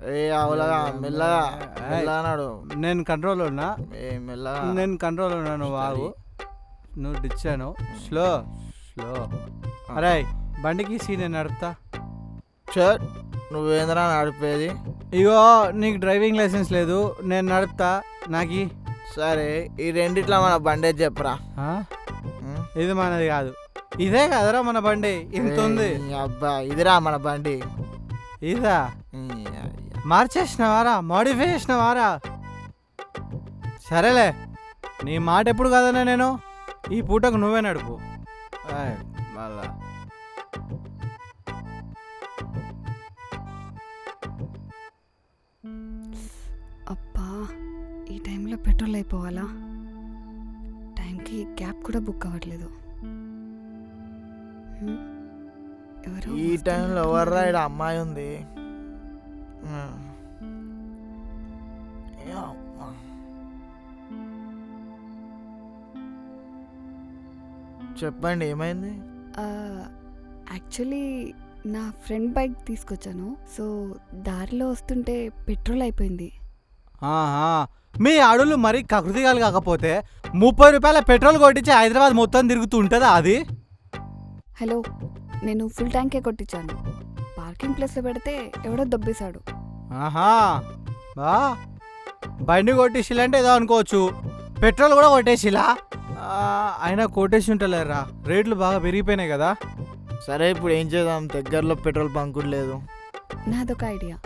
ఏ అవలగా మెల్లగా మెల్లగా అన్నాడు. నేను కంట్రోల్లో ఉన్నా, మెల్లగా నేను కంట్రోల్లో ఉన్నా. నువ్వు ఆగు, నువ్వు డిచ్చాను. Slow slow. అరే బండికి సీ నేను నడుపుతా. చట్ నువ్వేంద్రా నడిపేది? ఇగో నీకు డ్రైవింగ్ లైసెన్స్ లేదు, నేను నడుపుతా. నాకి సరే ఈ రెండిట్లో మన బండి చెప్పరా. ఇది మనది కాదు. ఇదే కదరా మన బండి, ఇంత ఉంది. అబ్బా ఇదిరా మన బండి. ఇదా మార్చేసినవారా, మోడిఫై చేసినవారా? సరేలే, నీ మాట ఎప్పుడు కాదనే నేను. ఈ పూటకు నువ్వే నడుపు. మళ్ళా అబ్బా ఈ టైంలో పెట్రోల్ అయిపోవాలా? టైంకి క్యాబ్ కూడా బుక్ అవ్వట్లేదు. ఎవరు ఈ టైంలో ఎవర్రా ఈడ అమ్మాయి ఉంది? చెప్పండి ఏమైంది? యాక్చువల్లీ నా ఫ్రెండ్ బైక్ తీసుకొచ్చాను. సో దారిలో వస్తుంటే పెట్రోల్ అయిపోయింది. మీ అడులు మరీ కకృతిగాలు కాకపోతే 30 రూపాయల పెట్రోల్ కొట్టించి హైదరాబాద్ మొత్తం తిరుగుతూ ఉంటుందా అది? హలో, నేను ఫుల్ ట్యాంకే కొట్టించాను. పార్కింగ్ ప్లేస్లో పెడితే ఎవడో దొబ్బేశాడు. బా బండి కొట్టేసిలంటే ఏదో అనుకోవచ్చు, పెట్రోల్ కూడా కొట్టేసిలా? అయినా కొట్టేసి ఉంటలేరా, రేట్లు బాగా పెరిగిపోయినాయి కదా. సరే ఇప్పుడు ఏం చేద్దాం, దగ్గరలో పెట్రోల్ బంక్ లేదు. నాదొక ఐడియా,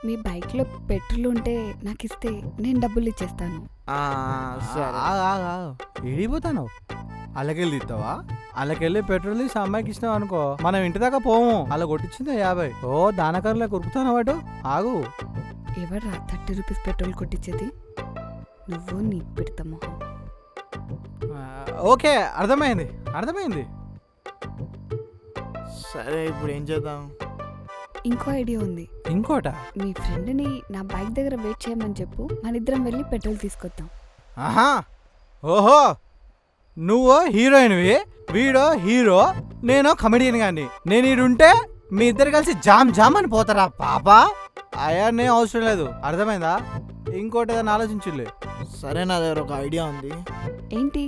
మీ బైక్లో పెట్రోల్ ఉంటే నాకు ఇస్తే నేను డబ్బులు ఇచ్చేస్తాను. ఇడిపోతాను, అల్లకెళ్ళి తీస్తావా? అల్లకెళ్ళి పెట్రోల్ తీసి అమ్మాయికి ఇచ్చినావు అనుకో, మనం ఇంటి దాకా పోము. అలా కొట్టించింది 50. ఓ దానకర్లా కొరుకుతాను వాడు. ఆగు, ఎవడ్రా 30 రూపీస్ పెట్రోల్ కొట్టించేది? నువ్వు నీ పెడతామో. ఓకే, అర్థమైంది అర్థమైంది. సరే ఇప్పుడు ఏం చేద్దాం? ఇంకో ఐడియా ఉంది. ఇంకోట? మీ ఫ్రెండ్ని నా బైక్ దగ్గర వెయిట్ చేయమని చెప్పు, మనిద్దరం వెళ్ళి పెట్రోల్ తీసుకొద్దాం. ఆహా, ఓహో, నువ్వు హీరోయిన్వి, వీడో హీరో, నేను కమెడియన్ గాని. నేను ఈడుంటే మీ ఇద్దరు కలిసి జామ్ జామ్ అని పోతారా పాపా? అయ్యానే అవసరం లేదు, అర్థమైందా? ఇంకోటి ఏదైనా ఆలోచించులే. సరే నా దగ్గర ఒక ఐడియా ఉంది. ఏంటి?